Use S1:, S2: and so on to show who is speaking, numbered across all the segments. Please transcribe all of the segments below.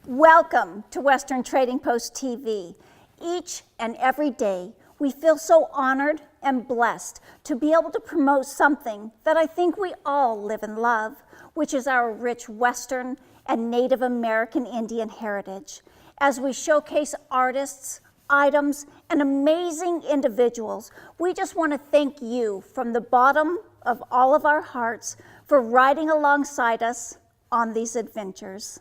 S1: Welcome to Western Trading Post TV. Each and every day, we feel so honored and blessed to be able to promote something that I think we all live and love, which is our rich Western and Native American Indian heritage, as we showcase artists, items, and amazing individuals. We just want to thank you from the bottom of all of our hearts for riding alongside us on these adventures.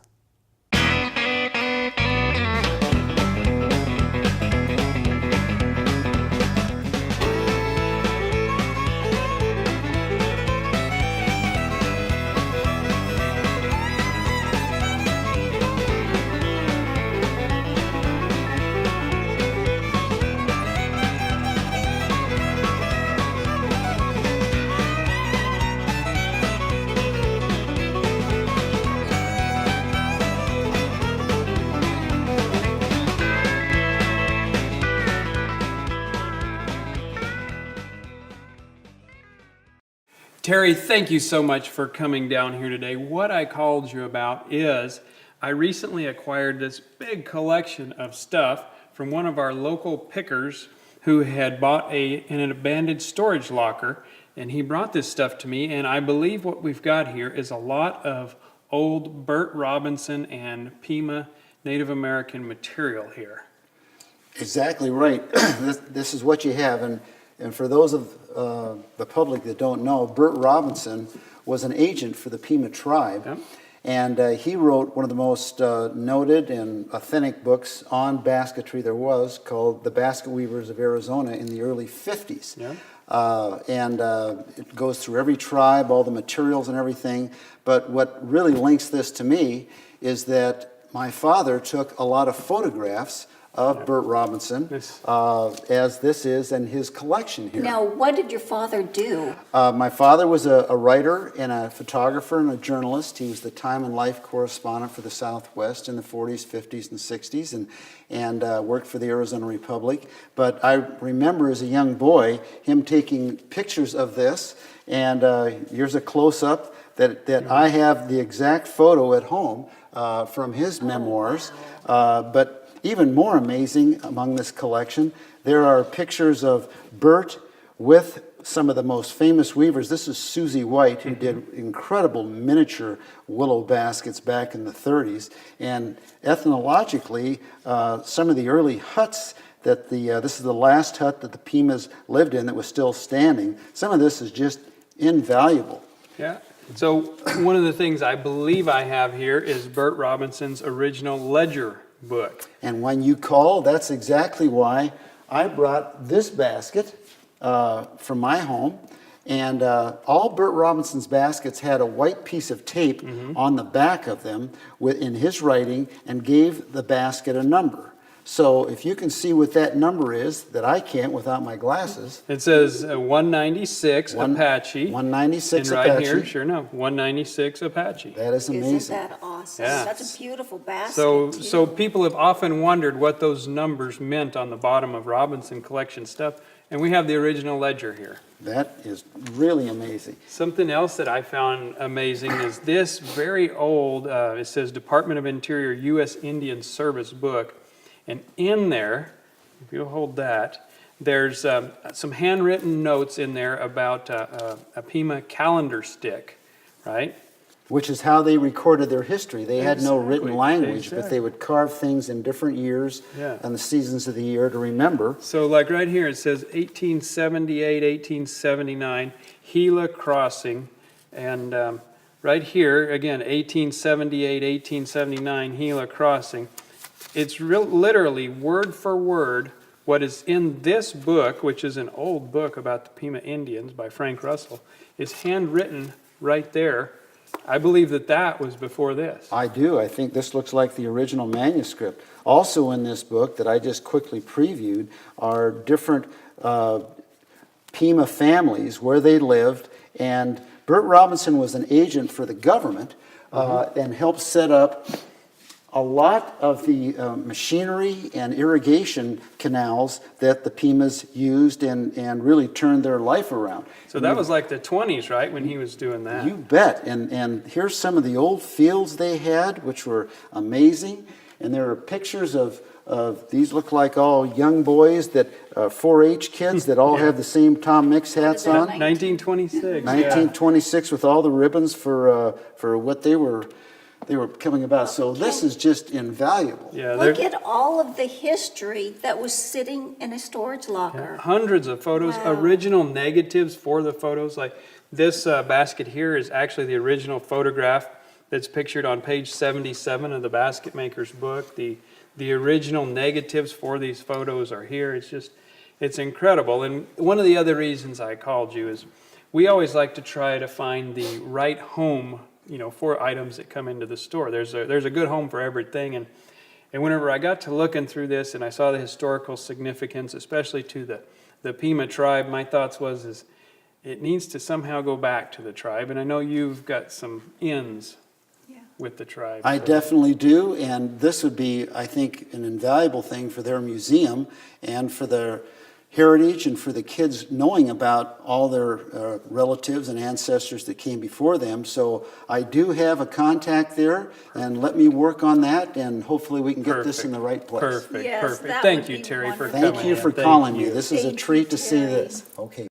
S2: Terry, thank you so much for coming down here today. What I called you about is I recently acquired this big collection of stuff from one of our local pickers who had bought an abandoned storage locker, and he brought this stuff to me, and I believe what we've got here is a lot of old Burt Robinson and Pima Native American material here.
S3: Exactly right. This is what you have, and for those of the public that don't know, Burt Robinson was an agent for the Pima tribe,
S2: Yep.
S3: and he wrote one of the most noted and authentic books on basketry there was, called The Basket Weavers of Arizona, in the early 50s.
S2: Yep.
S3: It goes through every tribe, all the materials and everything, but what really links this to me is that my father took a lot of photographs of Burt Robinson,
S2: Yes.
S3: as this is in his collection here.
S1: Now, what did your father do?
S3: My father was a writer and a photographer and a journalist. He was the time and life correspondent for the Southwest in the 40s, 50s, and 60s, and worked for the Arizona Republic. But I remember as a young boy him taking pictures of this, and here's a close-up that I have the exact photo at home from his memoirs. But even more amazing among this collection, there are pictures of Burt with some of the most famous weavers. This is Susie White, who did incredible miniature willow baskets back in the 30s. And ethnologically, some of the early huts that this is the last hut that the Pimas lived in that was still standing. Some of this is just invaluable.
S2: Yeah. So one of the things I believe I have here is Burt Robinson's original ledger book.
S3: And when you call, that's exactly why I brought this basket from my home. And all Burt Robinson's baskets had a white piece of tape on the back of them in his writing, and gave the basket a number. So if you can see what that number is, that I can't without my glasses.
S2: It says 196 Apache.
S3: 196
S2: and right
S3: Apache.
S2: here, sure enough, 196 Apache.
S3: That is amazing.
S1: Isn't that awesome?
S2: Yeah.
S1: Such a beautiful basket.
S2: So people have often wondered what those numbers meant on the bottom of Robinson collection stuff, and we have the original ledger here.
S3: That is really amazing.
S2: Something else that I found amazing is this very old, it says Department of Interior U.S. Indian Service book. And in there, if you'll hold that, there's some handwritten notes in there about a Pima calendar stick, right?
S3: Which is how they recorded their history. They had no written
S2: Exactly.
S3: language, but they would carve things in different years and the seasons of the year to remember.
S2: So like right here, it says 1878, 1879, Gila Crossing. And right here, again, 1878, 1879, Gila Crossing. It's literally word for word what is in this book, which is an old book about the Pima Indians by Frank Russell, is handwritten right there. I believe that was before this.
S3: I do. I think this looks like the original manuscript. Also in this book that I just quickly previewed are different Pima families, where they lived. And Burt Robinson was an agent for the government and helped set up a lot of the machinery and irrigation canals that the Pimas used and really turned their life around.
S2: So that was like the 20s, right, when he was doing that?
S3: You bet. And here's some of the old fields they had, which were amazing. And there are pictures of these look like all young boys that 4-H kids that all have the same Tom Mix hats on.
S2: 1926.
S3: 1926 with all the ribbons for what they were coming about. So this is just invaluable.
S2: Yeah,
S1: Look
S2: there
S1: at all of the history that was sitting in a storage locker.
S2: hundreds of photos,
S1: Wow.
S2: original negatives for the photos. Like this basket here is actually the original photograph that's pictured on page 77 of the Basket Maker's book. The original negatives for these photos are here. It's incredible. And one of the other reasons I called you is we always like to try to find the right home, for items that come into the store. There's a good home for everything. And whenever I got to looking through this and I saw the historical significance, especially to the Pima tribe, my thoughts was it needs to somehow go back to the tribe. And I know you've got some ins with the tribe.
S3: I
S2: so-
S3: definitely do, and this would be, I think, an invaluable thing for their museum and for their heritage and for the kids knowing about all their relatives and ancestors that came before them. So I do have a contact there, and let me work on that, and hopefully we can get this in the right place.
S2: Perfect,
S1: Yes,
S2: perfect.
S1: that
S2: Thank
S1: would
S2: you,
S1: be
S2: Terry, for
S1: wonderful.
S2: coming
S3: Thank you
S2: in.
S3: for
S2: Thank
S3: calling me.
S2: you.
S3: This is a
S1: Thank you,
S3: treat to see
S1: Terry.
S3: this. Okay.